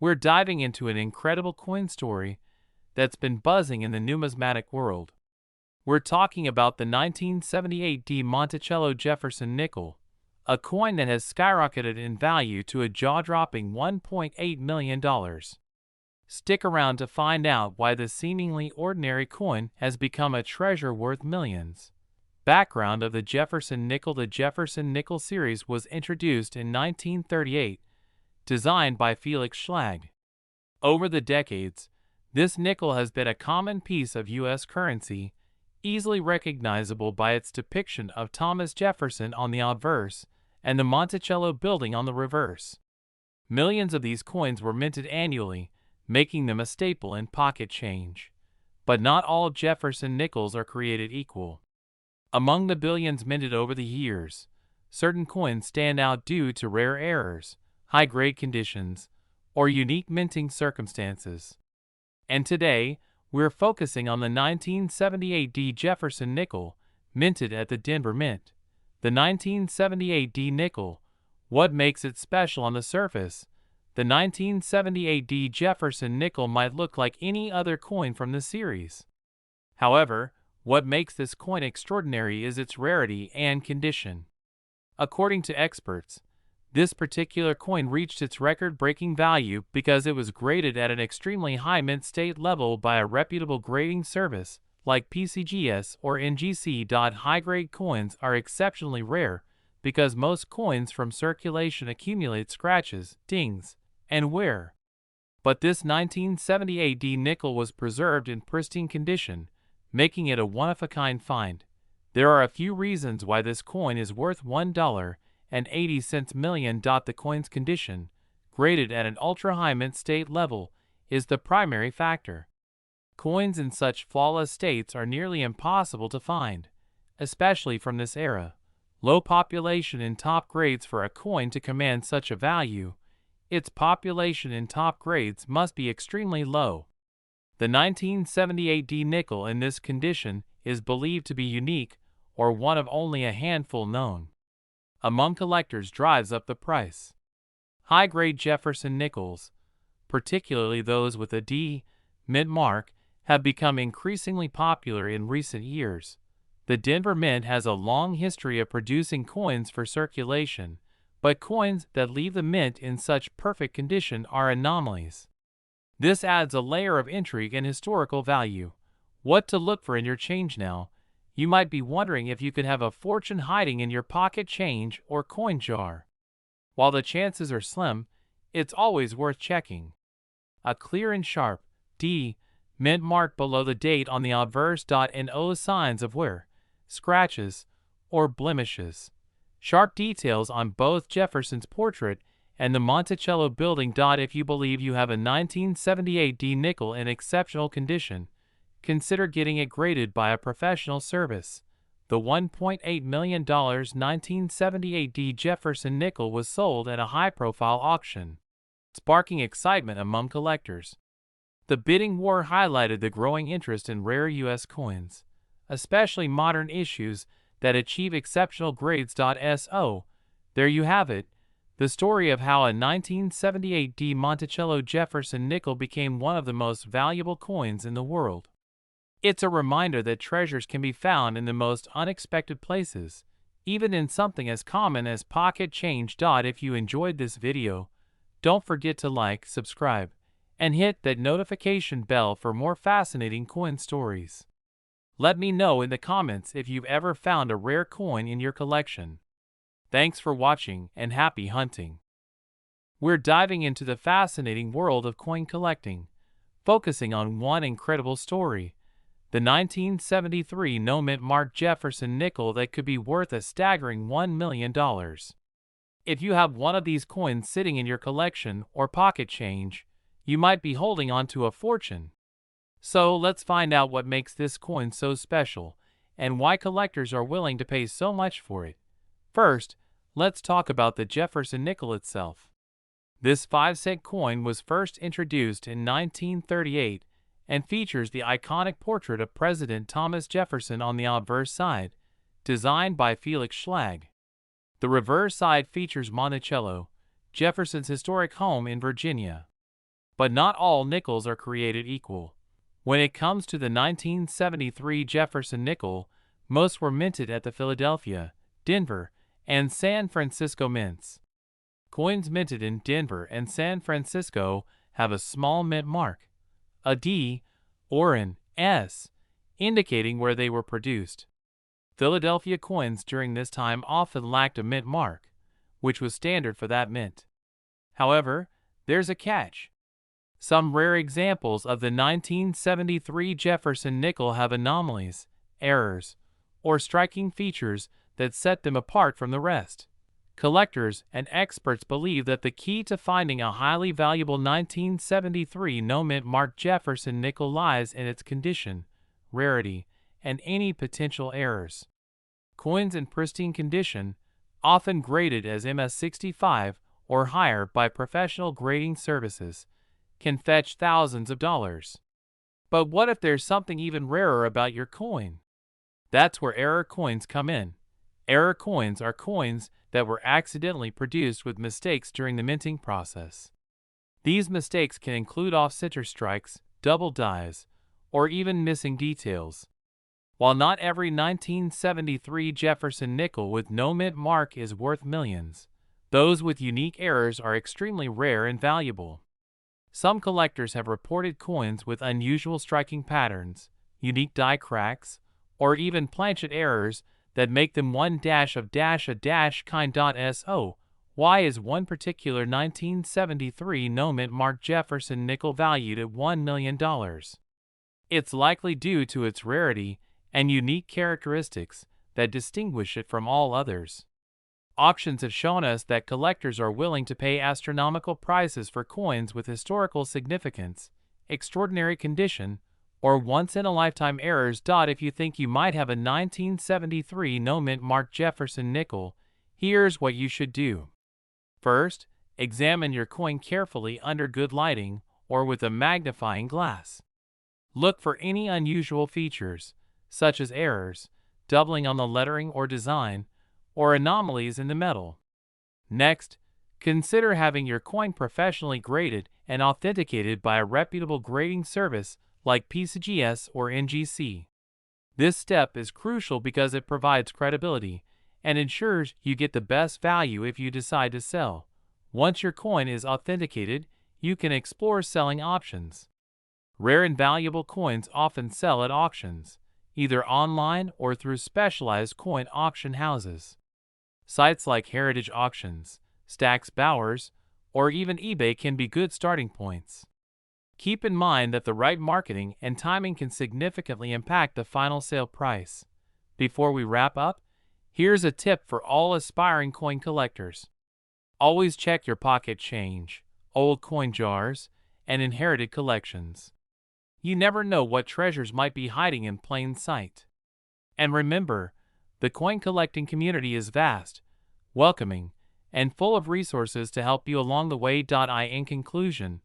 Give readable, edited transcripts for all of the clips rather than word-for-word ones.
We're diving into an incredible coin story that's been buzzing in the numismatic world. We're talking about the 1978 Monticello Jefferson nickel, a coin that has skyrocketed in value to a jaw-dropping $1.8 million. Stick around to find out why this seemingly ordinary coin has become a treasure worth millions. Background of the Jefferson nickel. The Jefferson nickel series was introduced in 1938, designed by Felix Schlag. Over the decades, this nickel has been a common piece of U.S. currency, easily recognizable by its depiction of Thomas Jefferson on the obverse and the Monticello building on the reverse. Millions of these coins were minted annually, making them a staple in pocket change. But not all Jefferson nickels are created equal. Among the billions minted over the years, certain coins stand out due to rare errors, high-grade conditions, or unique minting circumstances. And today, we're focusing on the 1978 Jefferson nickel, minted at the Denver Mint. The 1978 nickel. What makes it special on the surface? The 1978 Jefferson nickel might look like any other coin from the series. However, what makes this coin extraordinary is its rarity and condition. According to experts, this particular coin reached its record-breaking value because it was graded at an extremely high mint state level by a reputable grading service like PCGS or NGC. High-grade coins are exceptionally rare because most coins from circulation accumulate scratches, dings, and wear. But this 1978 nickel was preserved in pristine condition, making it a one-of-a-kind find. There are a few reasons why this coin is worth $1.80 million. The coin's condition, graded at an ultra-high mint state level, is the primary factor. Coins in such flawless states are nearly impossible to find, especially from this era. Low population in top grades. For a coin to command such a value, its population in top grades must be extremely low. The 1978 nickel in this condition is believed to be unique or one of only a handful known. Among collectors, drives up the price. High-grade Jefferson nickels, particularly those with a D mint mark, have become increasingly popular in recent years. The Denver Mint has a long history of producing coins for circulation, but coins that leave the mint in such perfect condition are anomalies. This adds a layer of intrigue and historical value. What to look for in your change now? You might be wondering if you could have a fortune hiding in your pocket change or coin jar. While the chances are slim, it's always worth checking. A clear and sharp D mint mark below the date on the obverse. No signs of wear, scratches, or blemishes. Sharp details on both Jefferson's portrait and the Monticello building. If you believe you have a 1978 nickel in exceptional condition, consider getting it graded by a professional service. The $1.8 million 1978 Jefferson nickel was sold at a high-profile auction, sparking excitement among collectors. The bidding war highlighted the growing interest in rare U.S. coins, especially modern issues that achieve exceptional grades. So, there you have it, the story of how a 1978 Monticello Jefferson nickel became one of the most valuable coins in the world. It's a reminder that treasures can be found in the most unexpected places, even in something as common as pocket change. If you enjoyed this video, don't forget to like, subscribe, and hit that notification bell for more fascinating coin stories. Let me know in the comments if you've ever found a rare coin in your collection. Thanks for watching and happy hunting. We're diving into the fascinating world of coin collecting, focusing on one incredible story, the 1973 no mint mark Jefferson nickel that could be worth a staggering $1 million. If you have one of these coins sitting in your collection or pocket change, you might be holding on to a fortune. So let's find out what makes this coin so special and why collectors are willing to pay so much for it. First, let's talk about the Jefferson nickel itself. This 5-cent coin was first introduced in 1938 and features the iconic portrait of President Thomas Jefferson on the obverse side, designed by Felix Schlag. The reverse side features Monticello, Jefferson's historic home in Virginia. But not all nickels are created equal. When it comes to the 1973 Jefferson nickel, most were minted at the Philadelphia, Denver, and San Francisco mints. Coins minted in Denver and San Francisco have a small mint mark, a D, or an S, indicating where they were produced. Philadelphia coins during this time often lacked a mint mark, which was standard for that mint. However, there's a catch. Some rare examples of the 1973 Jefferson nickel have anomalies, errors, or striking features that set them apart from the rest. Collectors and experts believe that the key to finding a highly valuable 1973 no-mint marked Jefferson nickel lies in its condition, rarity, and any potential errors. Coins in pristine condition, often graded as MS-65 or higher by professional grading services, can fetch thousands of dollars. But what if there's something even rarer about your coin? That's where error coins come in. Error coins are coins that were accidentally produced with mistakes during the minting process. These mistakes can include off-center strikes, double dies, or even missing details. While not every 1973 Jefferson nickel with no mint mark is worth millions, those with unique errors are extremely rare and valuable. Some collectors have reported coins with unusual striking patterns, unique die cracks, or even planchet errors that make them one dash of dash a dash kind. So, why is one particular 1973 no-mint marked Jefferson nickel valued at $1 million? It's likely due to its rarity and unique characteristics that distinguish it from all others. Auctions have shown us that collectors are willing to pay astronomical prices for coins with historical significance, extraordinary condition, or once-in-a-lifetime errors. If you think you might have a 1973 no-mint marked Jefferson nickel, here's what you should do. First, examine your coin carefully under good lighting or with a magnifying glass. Look for any unusual features, such as errors, doubling on the lettering or design, or anomalies in the metal. Next, consider having your coin professionally graded and authenticated by a reputable grading service like PCGS or NGC. This step is crucial because it provides credibility and ensures you get the best value if you decide to sell. Once your coin is authenticated, you can explore selling options. Rare and valuable coins often sell at auctions, either online or through specialized coin auction houses. Sites like Heritage Auctions, Stax Bowers, or even eBay can be good starting points. Keep in mind that the right marketing and timing can significantly impact the final sale price. Before we wrap up, here's a tip for all aspiring coin collectors. Always check your pocket change, old coin jars, and inherited collections. You never know what treasures might be hiding in plain sight. And remember, the coin collecting community is vast, welcoming, and full of resources to help you along the way. In conclusion,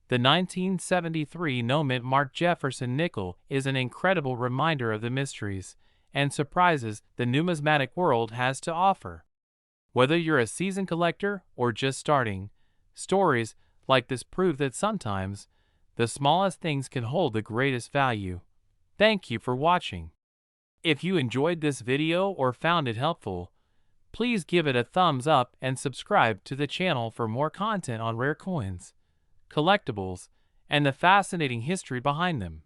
the 1973 no-mint marked Jefferson nickel is an incredible reminder of the mysteries and surprises the numismatic world has to offer. Whether you're a seasoned collector or just starting, stories like this prove that sometimes the smallest things can hold the greatest value. Thank you for watching. If you enjoyed this video or found it helpful, please give it a thumbs up and subscribe to the channel for more content on rare coins, collectibles, and the fascinating history behind them.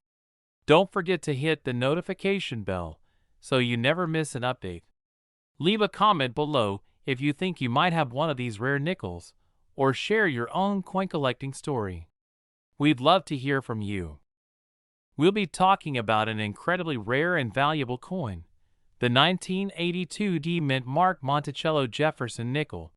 Don't forget to hit the notification bell so you never miss an update. Leave a comment below if you think you might have one of these rare nickels, or share your own coin collecting story. We'd love to hear from you. We'll be talking about an incredibly rare and valuable coin, the 1982 D-Mint marked Monticello Jefferson nickel.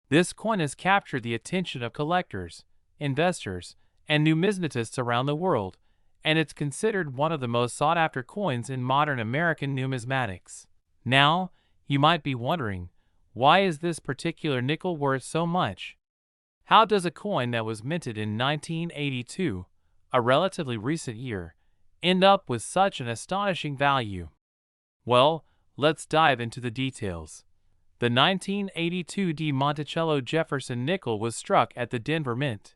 This coin has captured the attention of collectors, investors, and numismatists around the world, and it's considered one of the most sought-after coins in modern American numismatics. Now, you might be wondering, why is this particular nickel worth so much? How does a coin that was minted in 1982, a relatively recent year, end up with such an astonishing value? Well, let's dive into the details. The 1982 D Monticello Jefferson nickel was struck at the Denver Mint.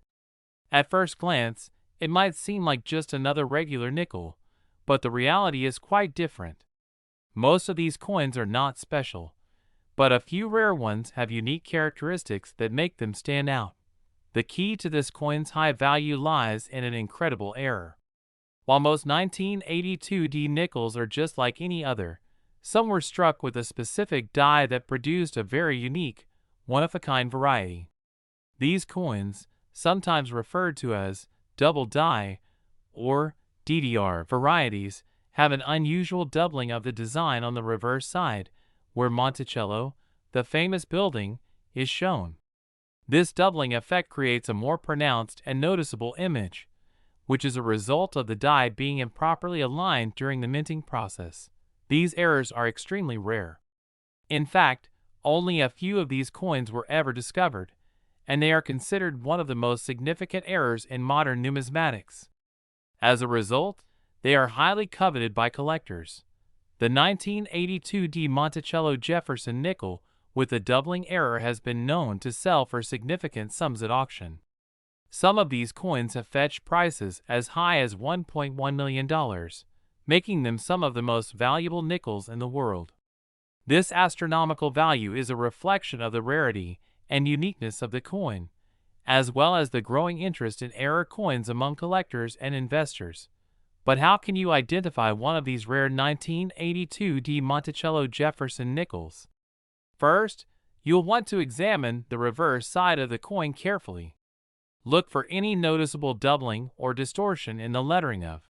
At first glance, it might seem like just another regular nickel, but the reality is quite different. Most of these coins are not special, but a few rare ones have unique characteristics that make them stand out. The key to this coin's high value lies in an incredible error. While most 1982D nickels are just like any other, some were struck with a specific die that produced a very unique, one-of-a-kind variety. These coins, sometimes referred to as double die or DDR varieties, have an unusual doubling of the design on the reverse side, where Monticello, the famous building, is shown. This doubling effect creates a more pronounced and noticeable image, which is a result of the die being improperly aligned during the minting process. These errors are extremely rare. In fact, only a few of these coins were ever discovered, and they are considered one of the most significant errors in modern numismatics. As a result, they are highly coveted by collectors. The 1982D Monticello Jefferson nickel with a doubling error has been known to sell for significant sums at auction. Some of these coins have fetched prices as high as $1.1 million, making them some of the most valuable nickels in the world. This astronomical value is a reflection of the rarity and uniqueness of the coin, as well as the growing interest in error coins among collectors and investors. But how can you identify one of these rare 1982D Monticello Jefferson nickels? First, you'll want to examine the reverse side of the coin carefully. Look for any noticeable doubling or distortion in the lettering of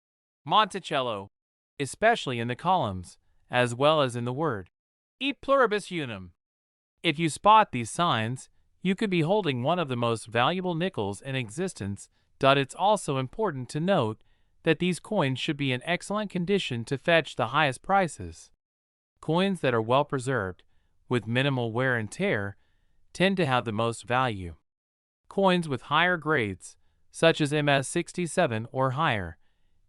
Monticello, especially in the columns, as well as in the word E pluribus unum. If you spot these signs, you could be holding one of the most valuable nickels in existence. It's also important to note that these coins should be in excellent condition to fetch the highest prices. Coins that are well preserved, with minimal wear and tear, tend to have the most value. Coins with higher grades, such as MS-67 or higher,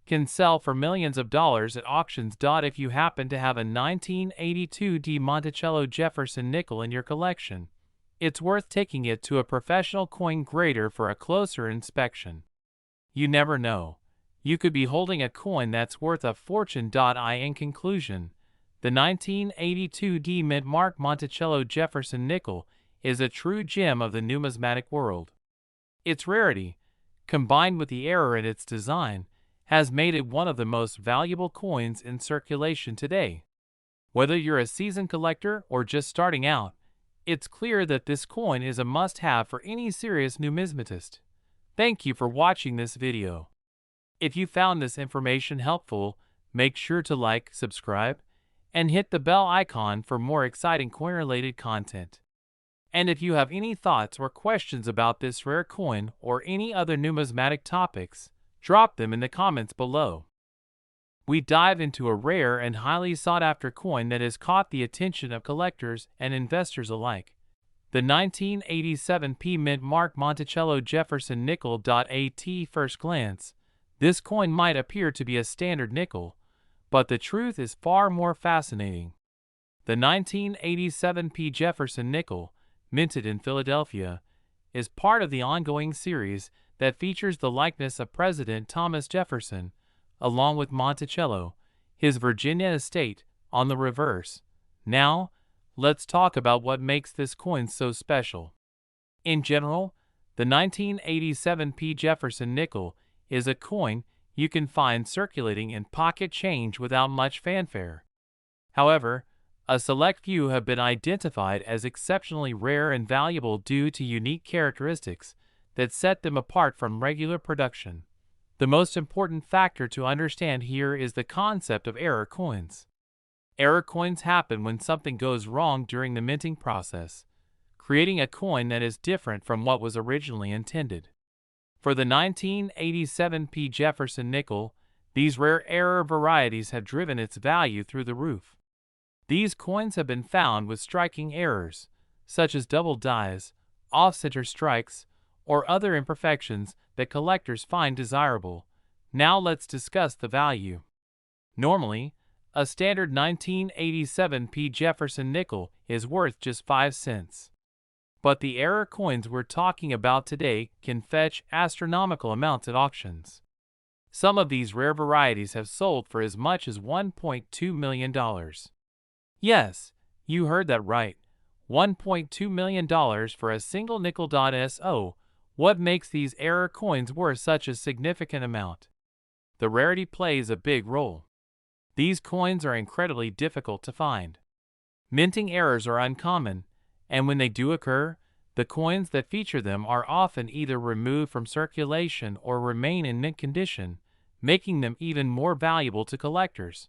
can sell for millions of dollars at auctions. If you happen to have a 1982D Monticello Jefferson nickel in your collection, it's worth taking it to a professional coin grader for a closer inspection. You never know. You could be holding a coin that's worth a fortune. In conclusion, the 1982D mint-mark Monticello Jefferson nickel is a true gem of the numismatic world. Its rarity, combined with the error in its design, has made it one of the most valuable coins in circulation today. Whether you're a seasoned collector or just starting out, it's clear that this coin is a must-have for any serious numismatist. Thank you for watching this video. If you found this information helpful, make sure to like, subscribe, and hit the bell icon for more exciting coin-related content. And if you have any thoughts or questions about this rare coin or any other numismatic topics, drop them in the comments below. We dive into a rare and highly sought-after coin that has caught the attention of collectors and investors alike. The 1987P mint-mark Monticello Jefferson nickel. At first glance, this coin might appear to be a standard nickel, but the truth is far more fascinating. The 1987P Jefferson nickel, minted in Philadelphia, is part of the ongoing series that features the likeness of President Thomas Jefferson, along with Monticello, his Virginia estate, on the reverse. Now, let's talk about what makes this coin so special. In general, the 1987P Jefferson nickel is a coin you can find circulating in pocket change without much fanfare. However, a select few have been identified as exceptionally rare and valuable due to unique characteristics that set them apart from regular production. The most important factor to understand here is the concept of error coins. Error coins happen when something goes wrong during the minting process, creating a coin that is different from what was originally intended. For the 1987P Jefferson nickel, these rare error varieties have driven its value through the roof. These coins have been found with striking errors, such as double dies, off-center strikes, or other imperfections that collectors find desirable. Now let's discuss the value. Normally, a standard 1987P Jefferson nickel is worth just 5 cents. But the error coins we're talking about today can fetch astronomical amounts at auctions. Some of these rare varieties have sold for as much as $1.2 million. Yes, you heard that right. $1.2 million for a single nickel. So, what makes these error coins worth such a significant amount? The rarity plays a big role. These coins are incredibly difficult to find. Minting errors are uncommon, and when they do occur, the coins that feature them are often either removed from circulation or remain in mint condition, making them even more valuable to collectors.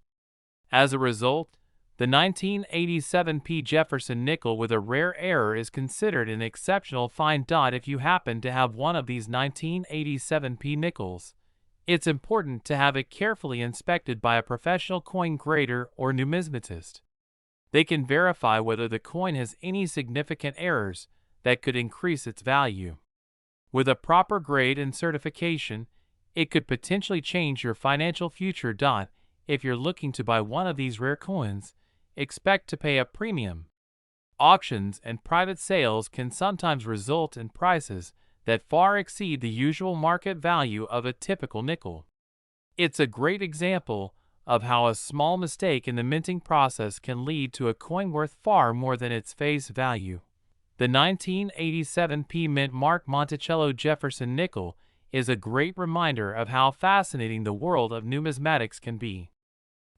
As a result, the 1987 P. Jefferson nickel with a rare error is considered an exceptional find. If you happen to have one of these 1987 P nickels, it's important to have it carefully inspected by a professional coin grader or numismatist. They can verify whether the coin has any significant errors that could increase its value. With a proper grade and certification, it could potentially change your financial future. If you're looking to buy one of these rare coins, expect to pay a premium. Auctions and private sales can sometimes result in prices that far exceed the usual market value of a typical nickel. It's a great example of how a small mistake in the minting process can lead to a coin worth far more than its face value. The 1987 P mint mark Monticello Jefferson nickel is a great reminder of how fascinating the world of numismatics can be.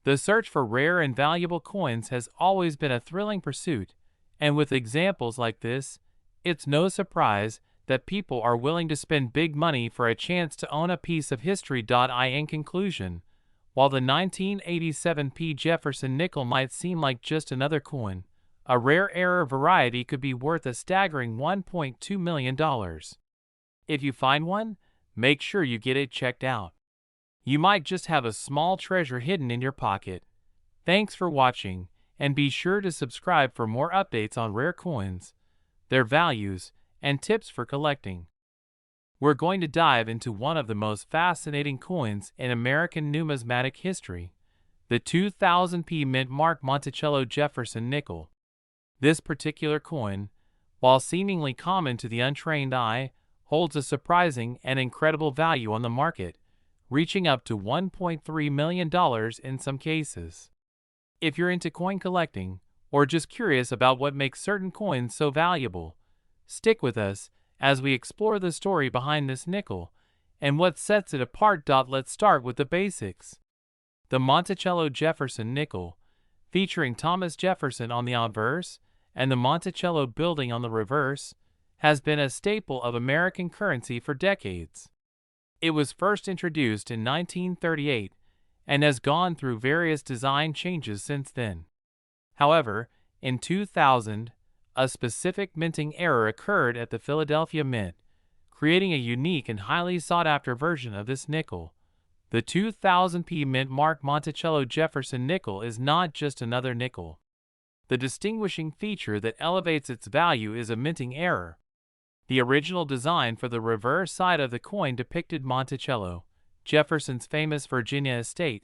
The search for rare and valuable coins has always been a thrilling pursuit, and with examples like this, it's no surprise that people are willing to spend big money for a chance to own a piece of history. In conclusion, while the 1987 P. Jefferson nickel might seem like just another coin, a rare error variety could be worth a staggering $1.2 million. If you find one, make sure you get it checked out. You might just have a small treasure hidden in your pocket. Thanks for watching, and be sure to subscribe for more updates on rare coins, their values, and tips for collecting. We're going to dive into one of the most fascinating coins in American numismatic history, the 2000 P mint mark Monticello Jefferson nickel. This particular coin, while seemingly common to the untrained eye, holds a surprising and incredible value on the market, reaching up to $1.3 million in some cases. If you're into coin collecting, or just curious about what makes certain coins so valuable, stick with us as we explore the story behind this nickel and what sets it apart. Let's start with the basics. The Monticello Jefferson nickel, featuring Thomas Jefferson on the obverse and the Monticello building on the reverse, has been a staple of American currency for decades. It was first introduced in 1938 and has gone through various design changes since then. However, in 2000, a specific minting error occurred at the Philadelphia Mint, creating a unique and highly sought-after version of this nickel. The 2000 P mint mark Monticello Jefferson nickel is not just another nickel. The distinguishing feature that elevates its value is a minting error. The original design for the reverse side of the coin depicted Monticello Jefferson's famous Virginia estate,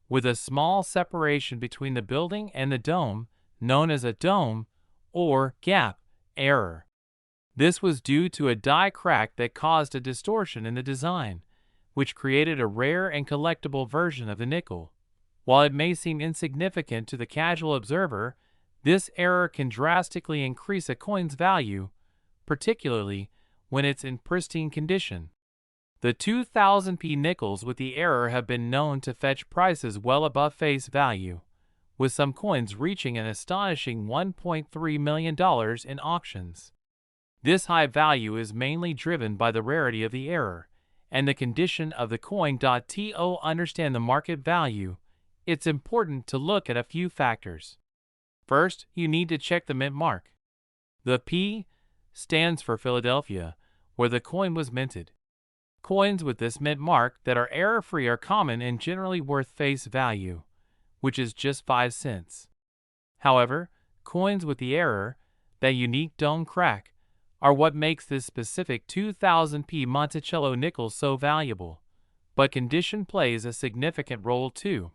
with a small separation between the building and the dome, known as a dome or gap error. This was due to a die crack that caused a distortion in the design, which created a rare and collectible version of the nickel. While it may seem insignificant to the casual observer, this error can drastically increase a coin's value, particularly when it's in pristine condition. The 2000 P nickels with the error have been known to fetch prices well above face value, with some coins reaching an astonishing $1.3 million in auctions. This high value is mainly driven by the rarity of the error and the condition of the coin. To understand the market value, it's important to look at a few factors. First, you need to check the mint mark. The P stands for Philadelphia, where the coin was minted. Coins with this mint mark that are error-free are common and generally worth face value, which is just 5 cents. However, coins with the error, that unique dome crack, are what makes this specific 2000 P Monticello nickel so valuable. But condition plays a significant role too.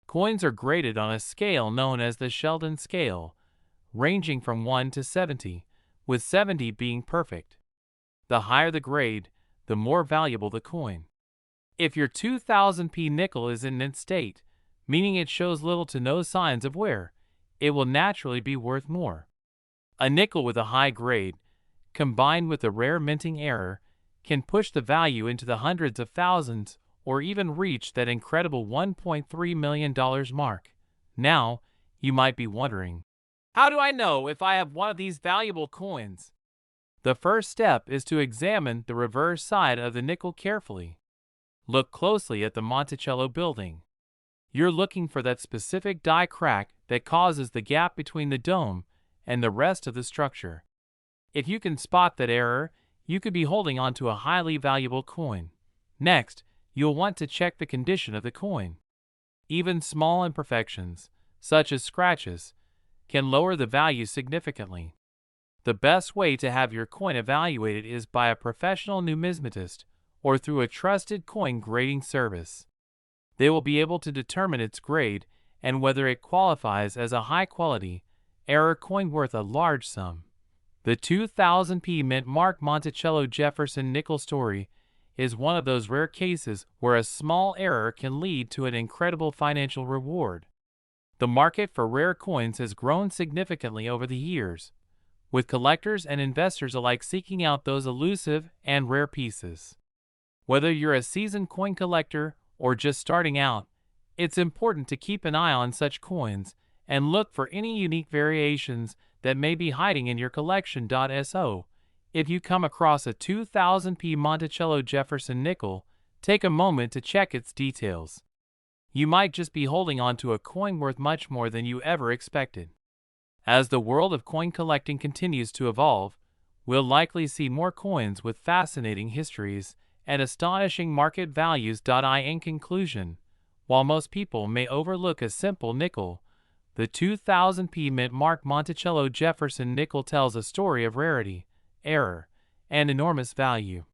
Coins are graded on a scale known as the Sheldon scale, ranging from 1 to 70, with 70 being perfect. The higher the grade, the more valuable the coin. If your 2000p nickel is in mint state, meaning it shows little to no signs of wear, it will naturally be worth more. A nickel with a high grade, combined with a rare minting error, can push the value into the hundreds of thousands or even reach that incredible $1.3 million mark. Now, you might be wondering, how do I know if I have one of these valuable coins? The first step is to examine the reverse side of the nickel carefully. Look closely at the Monticello building. You're looking for that specific die crack that causes the gap between the dome and the rest of the structure. If you can spot that error, you could be holding onto a highly valuable coin. Next, you'll want to check the condition of the coin. Even small imperfections, such as scratches, can lower the value significantly. The best way to have your coin evaluated is by a professional numismatist or through a trusted coin grading service. They will be able to determine its grade and whether it qualifies as a high-quality, error coin worth a large sum. The 2000p mint mark Monticello Jefferson nickel story is one of those rare cases where a small error can lead to an incredible financial reward. The market for rare coins has grown significantly over the years, with collectors and investors alike seeking out those elusive and rare pieces. Whether you're a seasoned coin collector or just starting out, it's important to keep an eye on such coins and look for any unique variations that may be hiding in your collection. So, if you come across a 2000p Monticello Jefferson nickel, take a moment to check its details. You might just be holding on to a coin worth much more than you ever expected. As the world of coin collecting continues to evolve, we'll likely see more coins with fascinating histories and astonishing market values. In conclusion, while most people may overlook a simple nickel, the 2000p mint mark Monticello Jefferson nickel tells a story of rarity, error, and enormous value.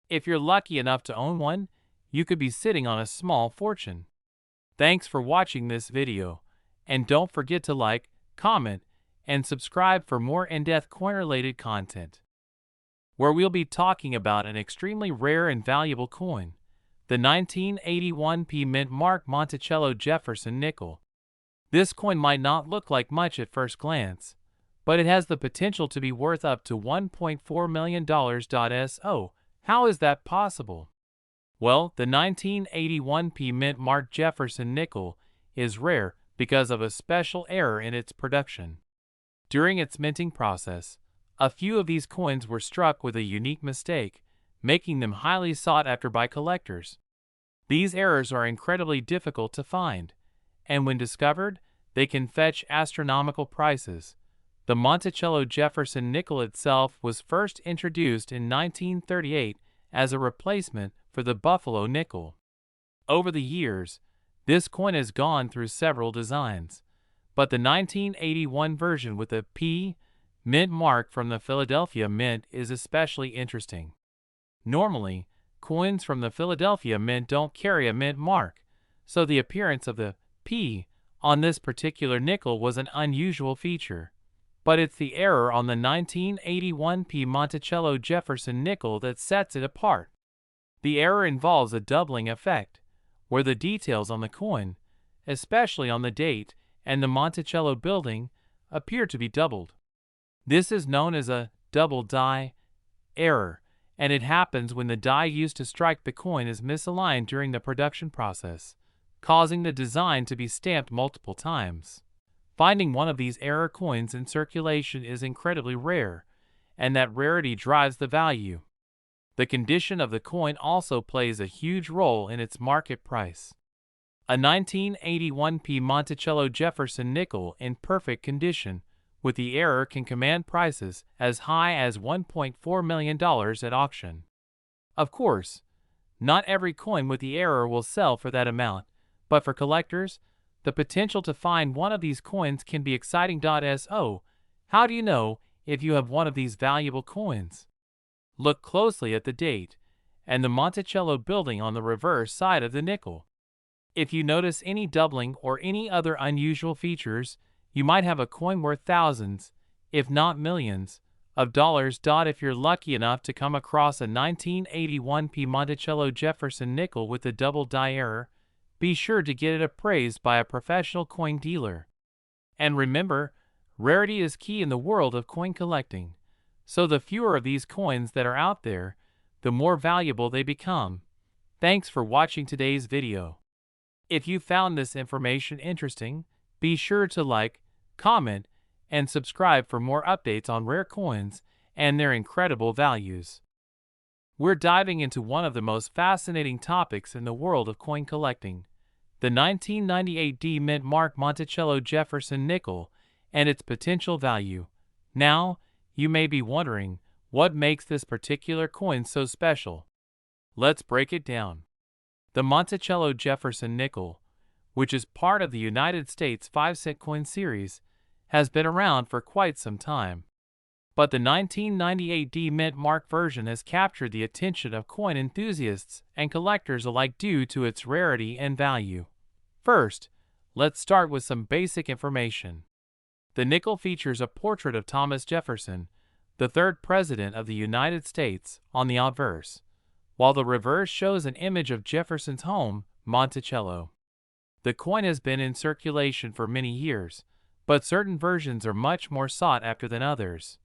If you're lucky enough to own one, you could be sitting on a small fortune. Thanks for watching this video, and don't forget to like, comment, and subscribe for more in-depth coin-related content, where we'll be talking about an extremely rare and valuable coin, the 1981p mint mark Monticello Jefferson nickel. This coin might not look like much at first glance, but it has the potential to be worth up to $1.4 million. So, how is that possible? Well, the 1981p mint mark Jefferson nickel is rare because of a special error in its production. During its minting process, a few of these coins were struck with a unique mistake, making them highly sought after by collectors. These errors are incredibly difficult to find, and when discovered, they can fetch astronomical prices. The Monticello Jefferson nickel itself was first introduced in 1938 as a replacement for the Buffalo nickel. Over the years, this coin has gone through several designs, but the 1981 version with a P mint mark from the Philadelphia Mint is especially interesting. Normally, coins from the Philadelphia Mint don't carry a mint mark, so the appearance of the P on this particular nickel was an unusual feature. But it's the error on the 1981p Monticello Jefferson nickel that sets it apart. The error involves a doubling effect, where the details on the coin, especially on the date and the Monticello building, appear to be doubled. This is known as a double die error, and it happens when the die used to strike the coin is misaligned during the production process, causing the design to be stamped multiple times. Finding one of these error coins in circulation is incredibly rare, and that rarity drives the value. The condition of the coin also plays a huge role in its market price. A 1981p Monticello Jefferson nickel in perfect condition with the error can command prices as high as $1.4 million at auction. Of course, not every coin with the error will sell for that amount, but for collectors, the potential to find one of these coins can be exciting. So, how do you know if you have one of these valuable coins? Look closely at the date and the Monticello building on the reverse side of the nickel. If you notice any doubling or any other unusual features, you might have a coin worth thousands, if not millions, of dollars. If you're lucky enough to come across a 1981 Monticello Jefferson nickel with a double die error, be sure to get it appraised by a professional coin dealer. And remember, rarity is key in the world of coin collecting. So the fewer of these coins that are out there, the more valuable they become. Thanks for watching today's video. If you found this information interesting, be sure to like, comment, and subscribe for more updates on rare coins and their incredible values. We're diving into one of the most fascinating topics in the world of coin collecting, the 1998 D Mint Mark Monticello Jefferson nickel and its potential value. Now, you may be wondering, what makes this particular coin so special? Let's break it down. The Monticello Jefferson nickel, which is part of the United States 5-cent coin series, has been around for quite some time. But the 1998 D Mint Mark version has captured the attention of coin enthusiasts and collectors alike due to its rarity and value. First, let's start with some basic information. The nickel features a portrait of Thomas Jefferson, the third president of the United States, on the obverse, while the reverse shows an image of Jefferson's home, Monticello. The coin has been in circulation for many years, but certain versions are much more sought after than others.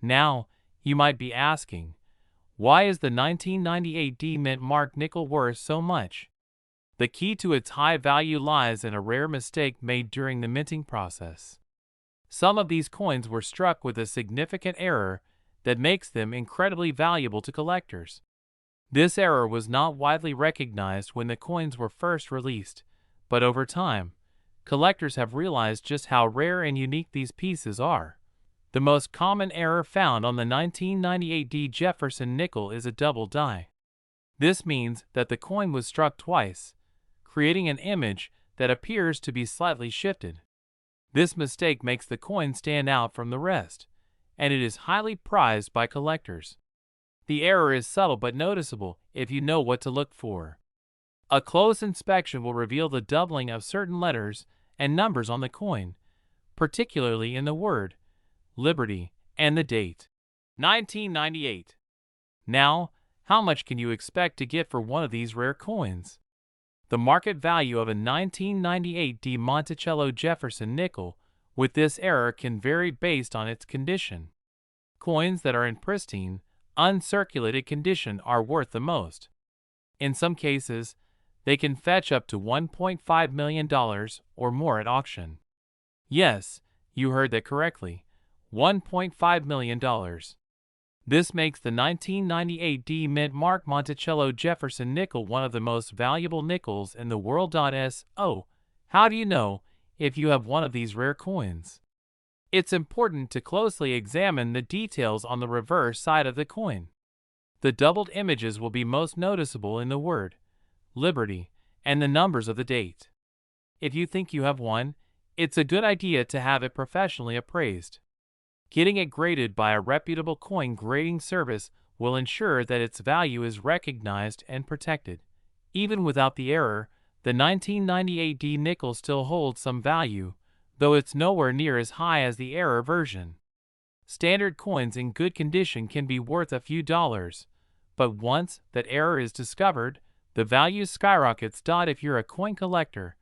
Now, you might be asking, why is the 1998 D Mint Mark nickel worth so much? The key to its high value lies in a rare mistake made during the minting process. Some of these coins were struck with a significant error that makes them incredibly valuable to collectors. This error was not widely recognized when the coins were first released, but over time, collectors have realized just how rare and unique these pieces are. The most common error found on the 1998 D Jefferson nickel is a double die. This means that the coin was struck twice, creating an image that appears to be slightly shifted. This mistake makes the coin stand out from the rest, and it is highly prized by collectors. The error is subtle but noticeable if you know what to look for. A close inspection will reveal the doubling of certain letters and numbers on the coin, particularly in the word Liberty and the date 1998. Now, how much can you expect to get for one of these rare coins? The market value of a 1998 D Monticello Jefferson nickel with this error can vary based on its condition. Coins that are in pristine, uncirculated condition are worth the most. In some cases, they can fetch up to $1.5 million or more at auction. Yes, you heard that correctly, $1.5 million. This makes the 1998 D Mint Mark Monticello Jefferson nickel one of the most valuable nickels in the world. So, how do you know if you have one of these rare coins? It's important to closely examine the details on the reverse side of the coin. The doubled images will be most noticeable in the word Liberty and the numbers of the date. If you think you have one, it's a good idea to have it professionally appraised. Getting it graded by a reputable coin grading service will ensure that its value is recognized and protected. Even without the error, the 1998 D nickel still holds some value, though it's nowhere near as high as the error version. Standard coins in good condition can be worth a few dollars, but once that error is discovered, the value skyrockets. If you're a coin collector,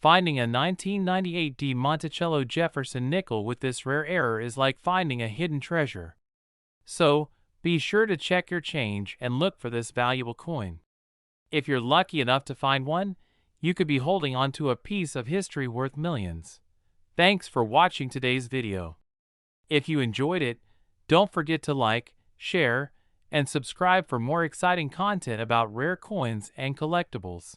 finding a 1998 D Monticello Jefferson nickel with this rare error is like finding a hidden treasure. So, be sure to check your change and look for this valuable coin. If you're lucky enough to find one, you could be holding on to a piece of history worth millions. Thanks for watching today's video. If you enjoyed it, don't forget to like, share, and subscribe for more exciting content about rare coins and collectibles.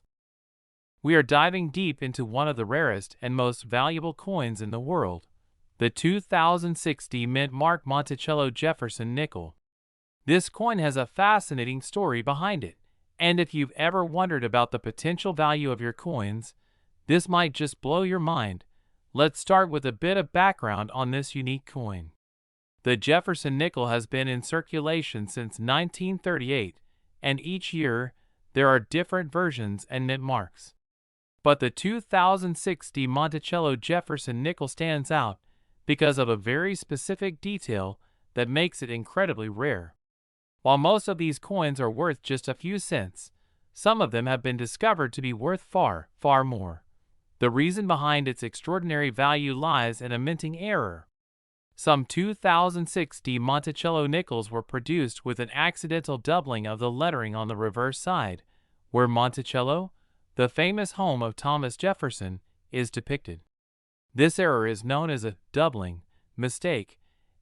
We are diving deep into one of the rarest and most valuable coins in the world, the 2006 D Mint Mark Monticello Jefferson nickel. This coin has a fascinating story behind it, and if you've ever wondered about the potential value of your coins, this might just blow your mind. Let's start with a bit of background on this unique coin. The Jefferson nickel has been in circulation since 1938, and each year there are different versions and mint marks. But the 2006 D Monticello Jefferson nickel stands out because of a very specific detail that makes it incredibly rare. While most of these coins are worth just a few cents, some of them have been discovered to be worth far, far more. The reason behind its extraordinary value lies in a minting error. Some 2006 Monticello nickels were produced with an accidental doubling of the lettering on the reverse side, where Monticello, the famous home of Thomas Jefferson, is depicted. This error is known as a doubling mistake,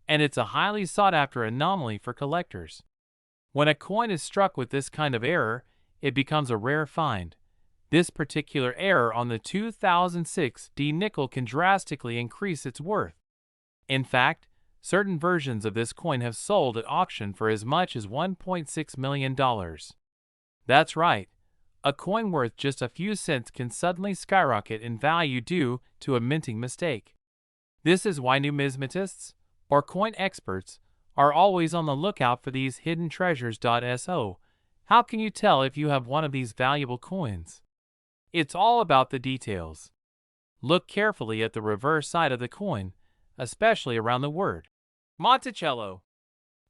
and it's a highly sought-after anomaly for collectors. When a coin is struck with this kind of error, it becomes a rare find. This particular error on the 2006 nickel can drastically increase its worth. In fact, certain versions of this coin have sold at auction for as much as $1.6 million. That's right, a coin worth just a few cents can suddenly skyrocket in value due to a minting mistake. This is why numismatists, or coin experts, are always on the lookout for these hidden treasures. So, how can you tell if you have one of these valuable coins? It's all about the details. Look carefully at the reverse side of the coin, especially around the word Monticello.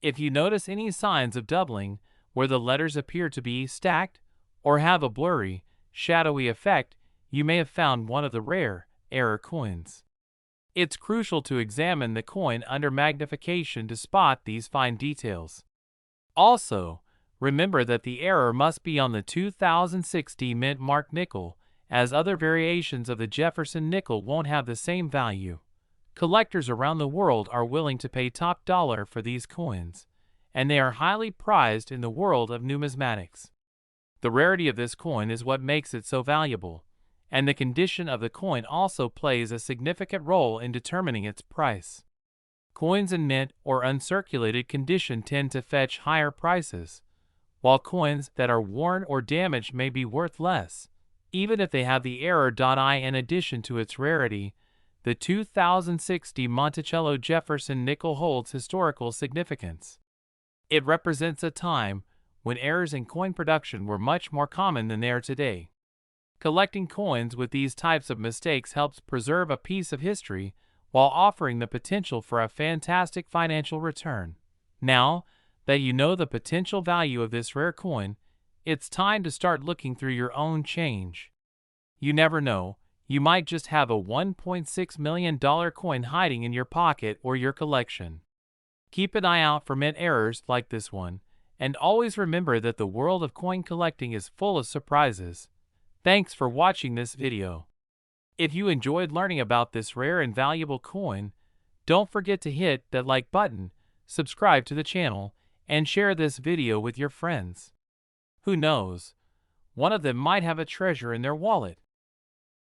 If you notice any signs of doubling, where the letters appear to be stacked or have a blurry, shadowy effect, you may have found one of the rare error coins. It's crucial to examine the coin under magnification to spot these fine details. Also, remember that the error must be on the 2006 mint mark nickel, as other variations of the Jefferson nickel won't have the same value. Collectors around the world are willing to pay top dollar for these coins, and they are highly prized in the world of numismatics. The rarity of this coin is what makes it so valuable, and the condition of the coin also plays a significant role in determining its price. Coins in mint or uncirculated condition tend to fetch higher prices, while coins that are worn or damaged may be worth less, even if they have the error. In addition to its rarity, the 2006 Monticello Jefferson nickel holds historical significance. It represents a time when errors in coin production were much more common than they are today. Collecting coins with these types of mistakes helps preserve a piece of history while offering the potential for a fantastic financial return. Now that you know the potential value of this rare coin, it's time to start looking through your own change. You never know, you might just have a $1.6 million coin hiding in your pocket or your collection. Keep an eye out for mint errors like this one, and always remember that the world of coin collecting is full of surprises. Thanks for watching this video. If you enjoyed learning about this rare and valuable coin, don't forget to hit that like button, subscribe to the channel, and share this video with your friends. Who knows, one of them might have a treasure in their wallet.